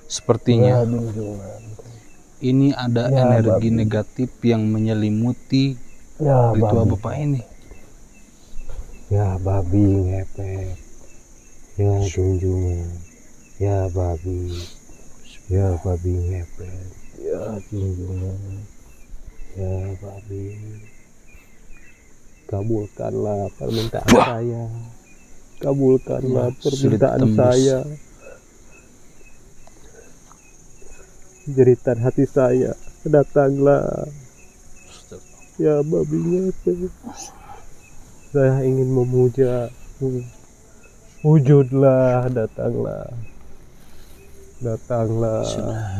Sepertinya ini ada energi negatif yang menyelimuti ritual Bapak ini. Ya babi ngepet, ya junjungan, ya babi ngepet, ya junjungan, ya babi. Kabulkanlah permintaan saya, kabulkanlah permintaan saya. Jeritan hati saya, datanglah ya babi ngepet. Saya ingin memuja, wujudlah, datanglah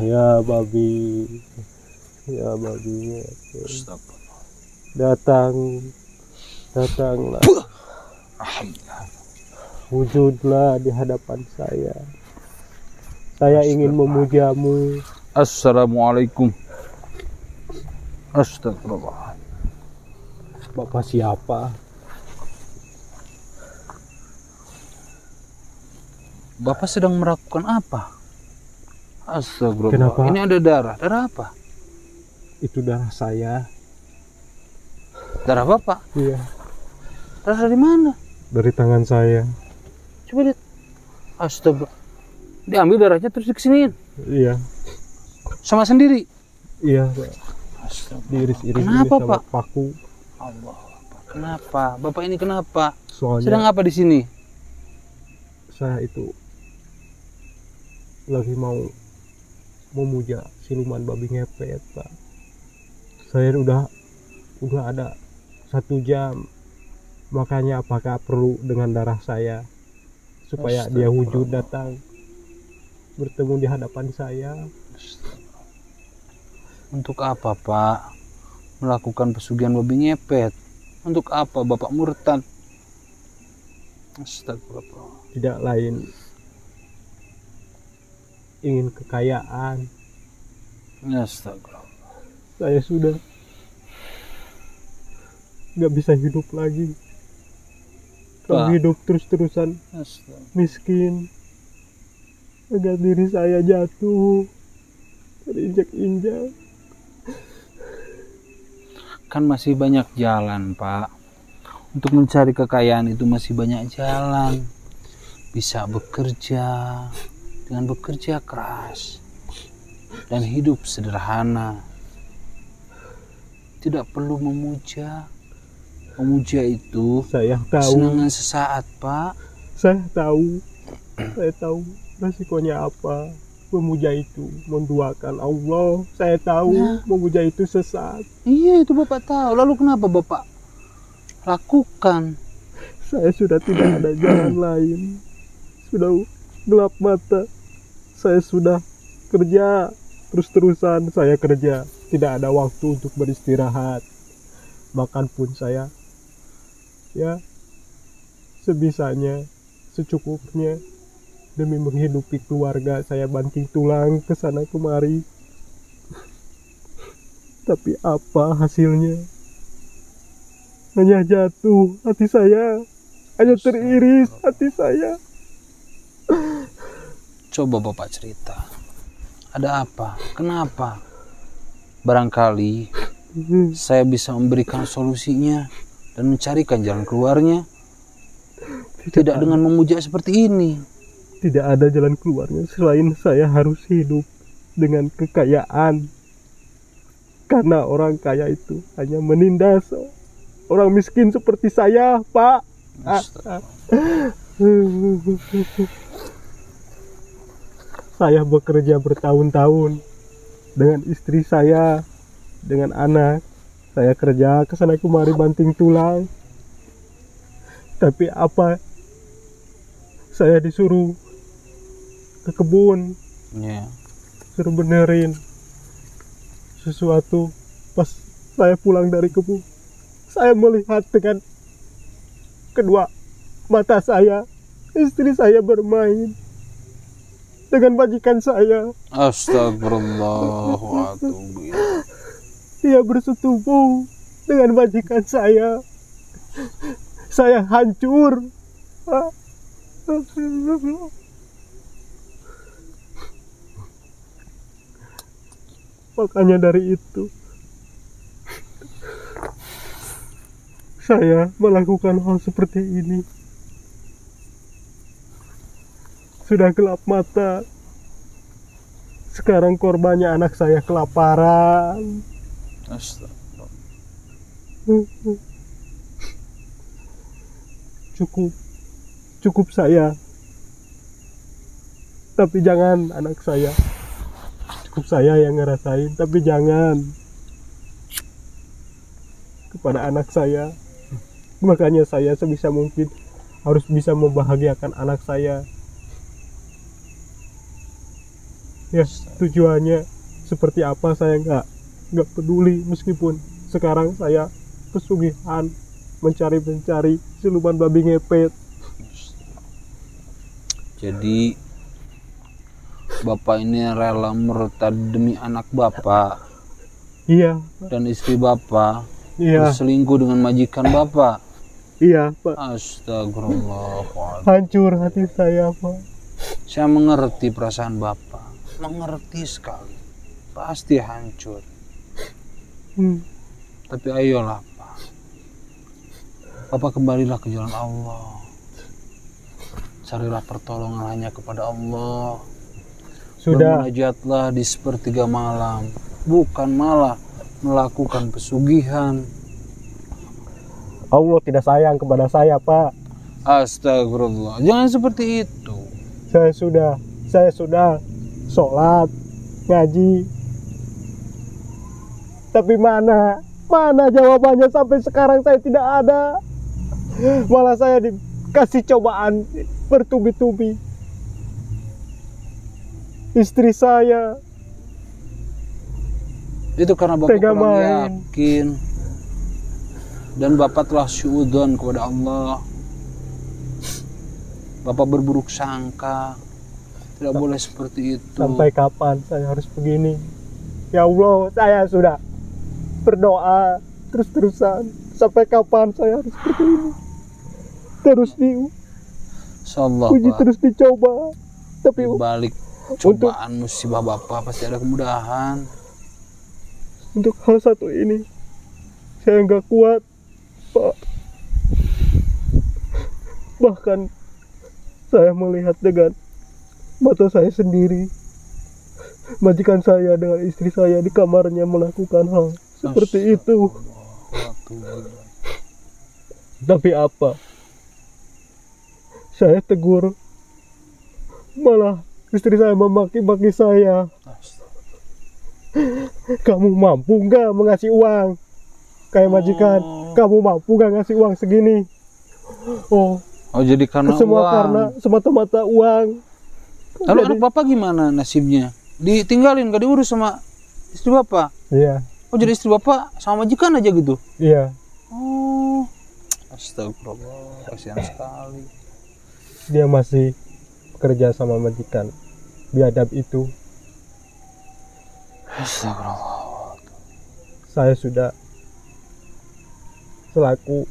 ya babi ngepet. Datanglah, wujudlah di hadapan saya. Saya ingin memujamu. Assalamualaikum. Astagfirullah. Bapak siapa? Bapak sedang melakukan apa? Astagfirullah. Kenapa? Ini ada darah. Darah apa? Itu darah saya. Darah Bapak? Iya. Darah dari mana? Dari tangan saya. Coba lihat. Astagfirullah. Diambil darahnya terus dikesiniin? Iya. Sama sendiri? Iya, Pak. Diiris-iris Kenapa, sama Pak? paku. Allah. Kenapa? Bapak ini kenapa? Soalnya Sedang apa di sini? saya itu lagi mau memuja siluman babi ngepet, Pak. Saya udah ada 1 jam. Makanya apakah perlu dengan darah saya supaya dia wujud datang bertemu di hadapan saya? Untuk apa Pak melakukan pesugihan babi ngepet? Untuk apa Bapak murtad? Astagfirullah. Tidak lain ingin kekayaan. Astagfirullah. Saya sudah nggak bisa hidup lagi. Kalau hidup terus-terusan miskin, agar diri saya jatuh, terinjak-injak. Kan masih banyak jalan Pak. Untuk mencari kekayaan itu masih banyak jalan. Bisa bekerja dengan bekerja keras dan hidup sederhana. Tidak perlu memuja. Memuja itu Saya tahu. kesenangan sesaat Pak. Saya tahu resikonya apa. Memuja itu menduakan Allah. Saya tahu memuja itu sesat. Iya, itu Bapak tahu. Lalu kenapa Bapak lakukan? Saya sudah tidak ada jalan lain. Sudah gelap mata. Saya sudah kerja terus-terusan. Saya kerja, tidak ada waktu untuk beristirahat. Makan pun saya ya sebisanya, secukupnya, demi menghidupi keluarga. Saya banting tulang ke sana kemari. Tapi apa hasilnya? Hanya jatuh hati saya, hanya teriris hati saya. Coba Bapak cerita. Ada apa? Kenapa? Barangkali saya bisa memberikan solusinya dan mencarikan jalan keluarnya. Tidak dengan memuja seperti ini. Tidak ada jalan keluarnya selain saya harus hidup dengan kekayaan. Karena orang kaya itu hanya menindas orang miskin seperti saya, Pak. Saya bekerja bertahun-tahun dengan istri saya, dengan anak. Saya kerja ke sana kemari banting tulang. Tapi apa? Saya disuruh ke kebun, suruh benerin sesuatu. Pas saya pulang dari kebun, saya melihat dengan kedua mata saya istri saya bermain dengan majikan saya. Astagfirullah. Dia bersetubuh dengan majikan saya. Saya hancur. Makanya dari itu saya melakukan hal seperti ini. Sudah gelap mata. Sekarang korbannya anak saya kelaparan. Astagfirullah. Cukup saya. Tapi jangan anak saya. Cukup saya yang ngerasain, tapi jangan kepada anak saya. Makanya saya sebisa mungkin harus bisa membahagiakan anak saya. Ya, tujuannya seperti apa saya nggak peduli, meskipun sekarang saya pesugihan mencari siluman babi ngepet. Jadi bapak ini rela murtad demi anak bapak. Iya, Dan istri bapak iya, berselingkuh dengan majikan bapak. iya, Pak. Astagfirullah. Hancur hati saya, Pak. Saya mengerti perasaan bapak, mengerti sekali. Pasti hancur. Tapi ayolah Pak, bapak kembalilah ke jalan Allah. Carilah pertolongan hanya kepada Allah. Sudah. Bermunajatlah di sepertiga malam, bukan malah melakukan pesugihan. Allah tidak sayang kepada saya, Pak. Astagfirullah, jangan seperti itu. Saya sudah sholat, ngaji. Tapi mana jawabannya sampai sekarang saya tidak ada. Malah saya dikasih cobaan bertubi-tubi. Istri saya Itu karena bapak tega kurang main. yakin. Dan bapak telah syuudzon kepada Allah. Bapak berburuk sangka. Tidak boleh seperti itu. Sampai kapan saya harus begini? Ya Allah, saya sudah berdoa terus-terusan. Sampai kapan saya harus seperti ini? Terus Insyaallah diuji, Pak, terus dicoba. Tapi di balik cobaan musibah bapak pasti ada kemudahan. untuk hal satu ini saya nggak kuat, Pak. Bahkan saya melihat dengan mata saya sendiri majikan saya dengan istri saya di kamarnya melakukan hal seperti itu. Tapi apa? Saya tegur, malah istri saya memaki-maki saya. Kamu mampu nggak mengasih uang? Kayak majikan, kamu mampu nggak ngasih uang segini? Oh, jadi karena semua uang. karena semata-mata uang. Lalu Jadi- anak bapak gimana nasibnya? Ditinggalin, gak diurus sama istri bapak? Iya, Jadi istri bapak sama majikan aja gitu? iya. Oh, astagfirullah, kasihan sekali. Dia masih bekerja sama majikan. Biadab itu. Astagfirullah. Saya sudah selaku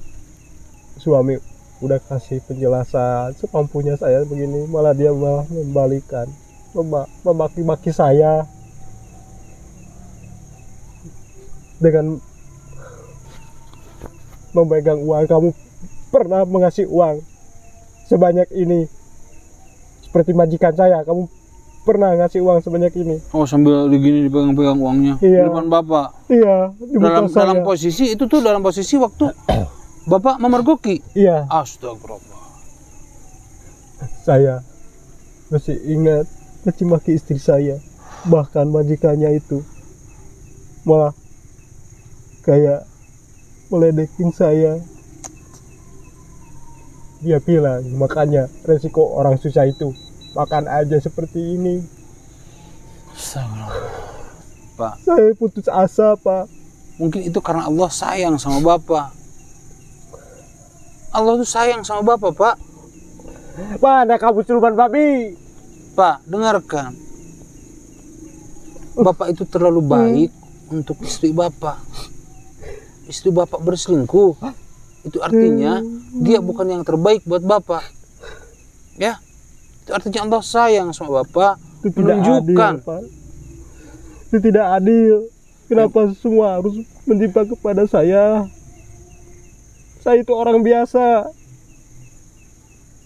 suami udah kasih penjelasan semampunya saya begini, malah dia malah membalikan, memaki-maki saya dengan memegang uang. Kamu pernah mengasih uang sebanyak ini seperti majikan saya? Kamu pernah ngasih uang sebanyak ini? Oh, sambil digini dipegang-pegang uangnya di Iya. depan bapak. Iya, di muka Dalam saya. posisi itu tuh, dalam posisi waktu bapak memergoki. Iya, Astagfirullah. saya masih ingat caci maki istri saya. Bahkan majikannya itu malah kayak meledekin saya. Dia bilang, makanya resiko orang susah itu makan aja seperti ini. Astagfirullah. Pak, Saya putus asa, Pak. mungkin itu karena Allah sayang sama bapak. Allah tuh sayang sama bapak, Pak. Mana kamu siluman babi? Pak, dengarkan. Bapak itu terlalu baik untuk istri bapak. Istri bapak berselingkuh. Itu artinya dia bukan yang terbaik buat bapak. Ya. Itu artinya Allah sayang sama bapak, Itu tidak menunjukkan adil, Pak. Itu tidak adil. Kenapa semua harus menimpa kepada saya? Saya itu orang biasa.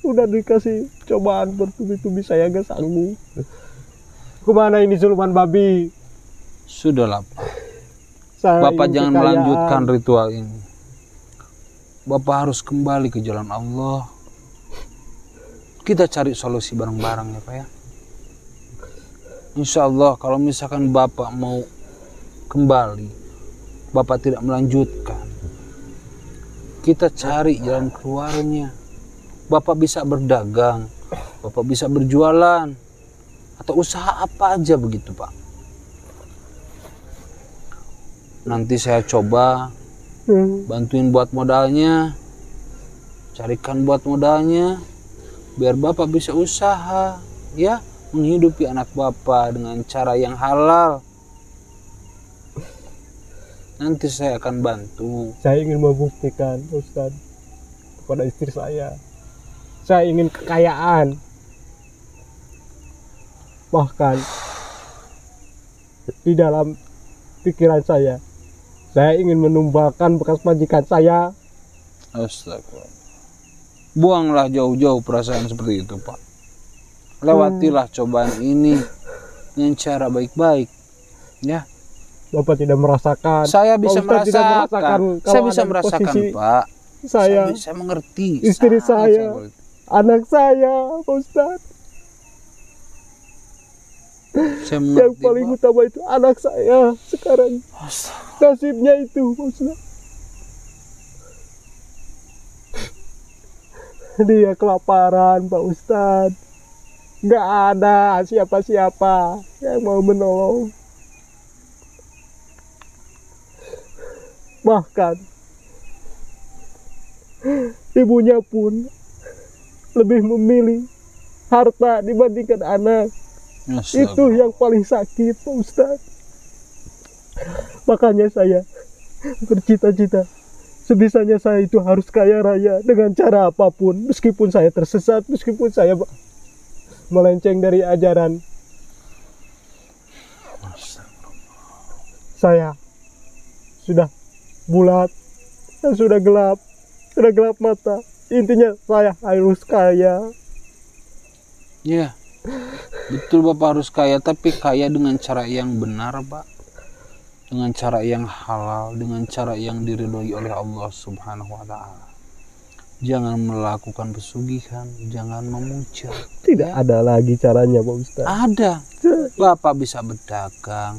Udah dikasih cobaan bertubi-tubi, saya gak sanggup. Kemana ini siluman babi? Sudahlah Pak. Saya Bapak ingin jangan kekayaan. melanjutkan ritual ini. Bapak harus kembali ke jalan Allah. Kita cari solusi bareng-bareng ya Pak ya. Insya Allah kalau misalkan Bapak mau kembali, Bapak tidak melanjutkan, kita cari jalan keluarnya. Bapak bisa berdagang, Bapak bisa berjualan, atau usaha apa aja begitu Pak. Nanti saya coba bantuin buat modalnya, carikan buat modalnya, biar Bapak bisa usaha, ya, menghidupi anak Bapak dengan cara yang halal. Nanti saya akan bantu. Saya ingin membuktikan, Ustaz, kepada istri saya. Saya ingin kekayaan. Bahkan di dalam pikiran saya ingin menumbalkan bekas majikan saya. Astagfirullah. Buanglah jauh-jauh perasaan seperti itu Pak. Lewatilah cobaan ini dengan cara baik-baik, ya. Bapak tidak merasakan. Saya bisa Pak Ustadz tidak merasakan. kalau Saya bisa ada merasakan posisi Pak. Saya mengerti. istri Sangat saya, mengerti. anak saya, Pak Ustadz. Saya Yang mengerti, paling Pak. utama itu anak saya sekarang. Astaga. Nasibnya itu, Pak Ustadz. Dia kelaparan, Pak Ustadz. Nggak ada siapa-siapa yang mau menolong. Bahkan ibunya pun lebih memilih harta dibandingkan anak. Astaga. Itu yang paling sakit, Pak Ustadz. Makanya saya bercita-cita sebisanya saya itu harus kaya raya dengan cara apapun. Meskipun saya tersesat, meskipun saya melenceng dari ajaran. Saya sudah bulat, saya sudah gelap mata. Intinya saya harus kaya. Ya, betul Bapak harus kaya, tapi kaya dengan cara yang benar Pak, dengan cara yang halal, dengan cara yang diridhoi oleh Allah Subhanahu Wa Taala. Jangan melakukan pesugihan, jangan memuja. Tidak ada lagi caranya, Pak Ustadz. Ada. Bapak bisa berdagang,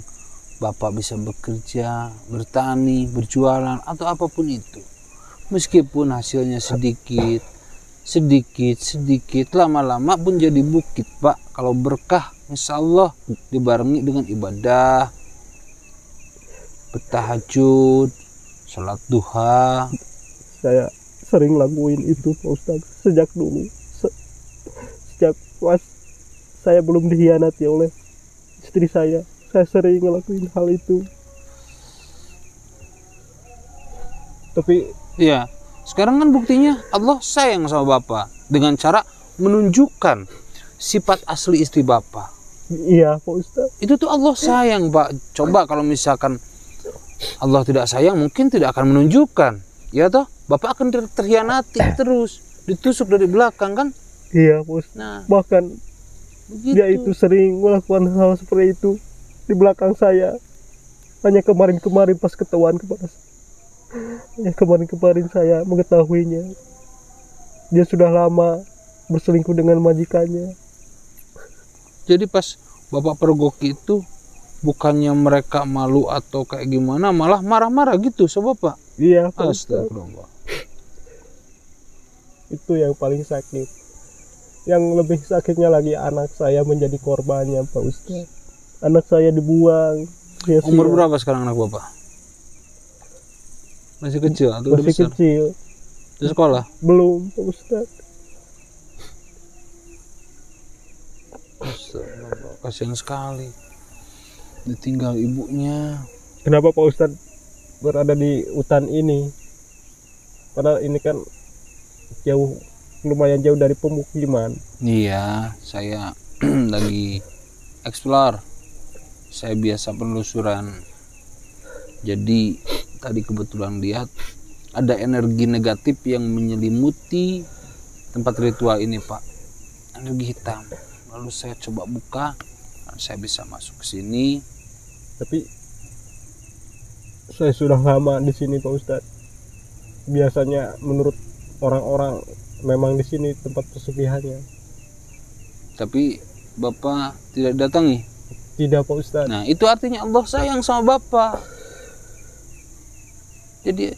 Bapak bisa bekerja, bertani, berjualan, atau apapun itu. Meskipun hasilnya sedikit, lama-lama pun jadi bukit, Pak. Kalau berkah, insya Allah dibarengi dengan ibadah, bertahajud, sholat duha. Saya sering lakuin itu, Pak Ustadz, sejak dulu. Sejak pas saya belum dikhianati oleh istri saya sering ngelakuin hal itu. Tapi ya, sekarang kan buktinya Allah sayang sama Bapak dengan cara menunjukkan sifat asli istri Bapak. iya, Pak Ustadz. Itu tuh Allah sayang, Pak. Coba kalau misalkan Allah tidak sayang, mungkin tidak akan menunjukkan. Ya toh, Bapak akan terhianati terus, ditusuk dari belakang kan? Iya, Pak Ustadz. Nah, Bahkan begitu. dia itu sering melakukan hal seperti itu di belakang saya. Hanya kemarin-kemarin pas ketahuan kepada saya. Hanya kemarin-kemarin saya mengetahuinya. Dia sudah lama berselingkuh dengan majikannya. Jadi pas Bapak pergoki itu, bukannya mereka malu atau kayak gimana, malah marah-marah gitu sama Bapak. Iya, Pak Ustadz. Astagfirullah. Itu yang paling sakit. Yang lebih sakitnya lagi anak saya menjadi korbannya, Pak Ustadz. Anak saya dibuang sia-sia. Umur berapa sekarang anak Bapak? Masih kecil atau udah Masih besar? kecil. Di sekolah? Belum, Pak Ustadz. Astagfirullah, kasihan sekali. Ditinggal ibunya. Kenapa Pak Ustadz berada di hutan ini? Padahal ini kan lumayan jauh dari pemukiman. Iya, saya lagi explore. saya biasa penelusuran. Jadi tadi kebetulan lihat ada energi negatif yang menyelimuti tempat ritual ini, Pak. Energi hitam. Lalu saya coba buka, dan saya bisa masuk ke sini. Tapi saya sudah lama di sini Pak Ustadz. Biasanya menurut orang-orang memang di sini tempat pesugihannya. Tapi Bapak tidak datangi? Tidak Pak Ustadz. Nah, itu artinya Allah sayang sama Bapak. Jadi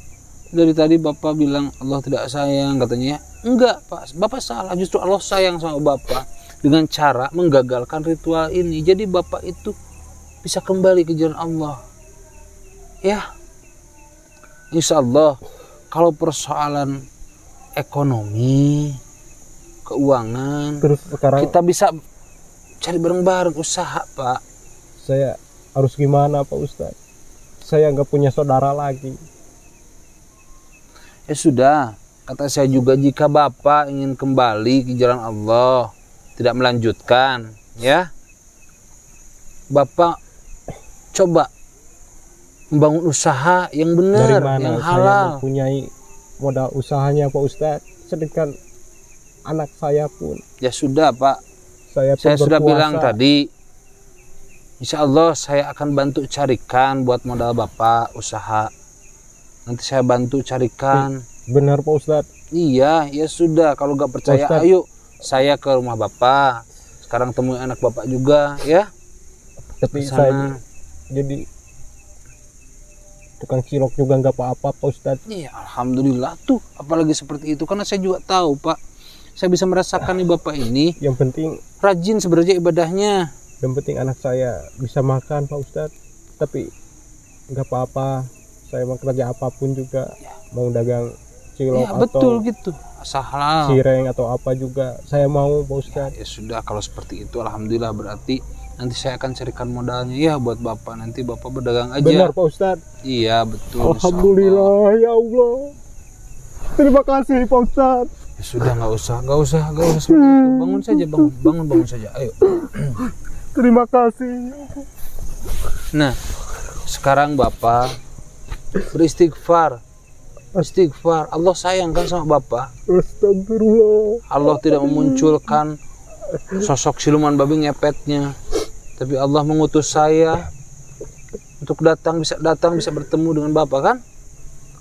dari tadi Bapak bilang Allah tidak sayang katanya. Enggak, Pak. Bapak salah. Justru Allah sayang sama Bapak dengan cara menggagalkan ritual ini. Jadi Bapak itu bisa kembali ke jalan Allah. Ya. Insya Allah kalau persoalan ekonomi, keuangan, Terus sekarang kita bisa cari bareng-bareng usaha, Pak. saya harus gimana Pak Ustadz? Saya nggak punya saudara lagi. Ya sudah, kata saya juga jika Bapak ingin kembali ke jalan Allah, tidak melanjutkan, ya, Bapak coba membangun usaha yang Dari benar, mana yang saya halal. mempunyai modal usahanya Pak Ustadz? Sedangkan anak saya pun, Ya sudah, Pak. saya pun Saya sudah berpuasa. bilang tadi, insya Allah saya akan bantu carikan buat modal Bapak usaha. Nanti saya bantu carikan. Benar Pak Ustadz. Iya, ya sudah. Kalau nggak percaya, Ustadz. ayo saya ke rumah Bapak. Sekarang temui anak Bapak juga, ya. Tapi Ke saya sana. jadi tukang cilok juga nggak apa-apa Pak Ustadz. Iya, alhamdulillah tuh. Apalagi seperti itu, karena saya juga tahu, Pak. Saya bisa merasakan nih Bapak ini Yang penting rajin sebenarnya ibadahnya. anak saya bisa makan Pak Ustadz. Tapi nggak apa-apa, saya mau kerja apapun juga, mau dagang cilok Ya betul atau gitu, asal halal. cireng atau apa juga saya mau Pak Ustadz. Ya sudah, kalau seperti itu alhamdulillah, berarti nanti saya akan carikan modalnya ya buat Bapak. Nanti Bapak berdagang aja. Benar Pak Ustadz. Iya betul. insya Allah. Alhamdulillah ya Allah. Terima kasih Pak Ustadz. Ya sudah, nggak usah seperti itu. Bangun saja, bangun saja. Ayo. Terima kasih. Nah, sekarang Bapak beristighfar. Istighfar. Allah sayang kan sama Bapak. Astagfirullah. Allah tidak memunculkan sosok siluman babi ngepetnya, tapi Allah mengutus saya untuk datang bisa bertemu dengan Bapak kan?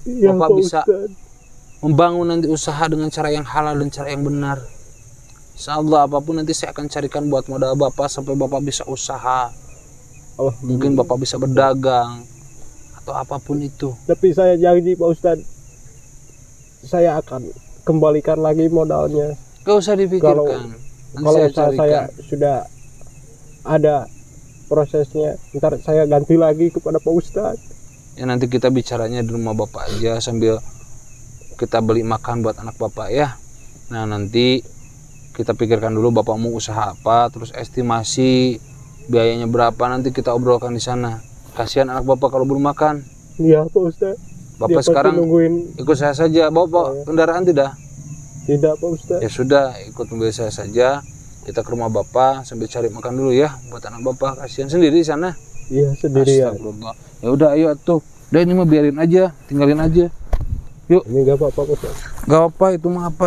Ya, Bapak Pak bisa Ustadz. membangun nanti usaha dengan cara yang halal dan cara yang benar. Insya Allah apapun nanti saya akan carikan buat modal Bapak sampai Bapak bisa usaha. Mungkin Bapak bisa berdagang atau apapun itu. Tapi saya janji Pak Ustadz, saya akan kembalikan lagi modalnya. Gak usah dipikirkan. Nanti Kalau saya usaha carikan. saya sudah ada prosesnya, ntar saya ganti lagi kepada Pak Ustadz. Ya nanti kita bicaranya di rumah Bapak aja sambil kita beli makan buat anak Bapak ya. Nah nanti kita pikirkan dulu Bapak mau usaha apa, terus estimasi biayanya berapa, nanti kita obrolkan di sana. Kasihan anak Bapak kalau belum makan. Iya Pak Ustadz. Bapak Dia pasti sekarang nungguin. ikut saya saja. Bawa kendaraan tidak? Tidak Pak Ustadz. Ya sudah, ikut mobil saya saja. Kita ke rumah Bapak sambil cari makan dulu ya buat anak Bapak. Kasihan sendiri di sana. Iya sendirian. Astagfirullah. Ya udah ayo tuh. Udah ini mah biarin aja, tinggalin aja. Yuk. Ini nggak apa-apa Pak Ustadz. Gak apa itu mah apa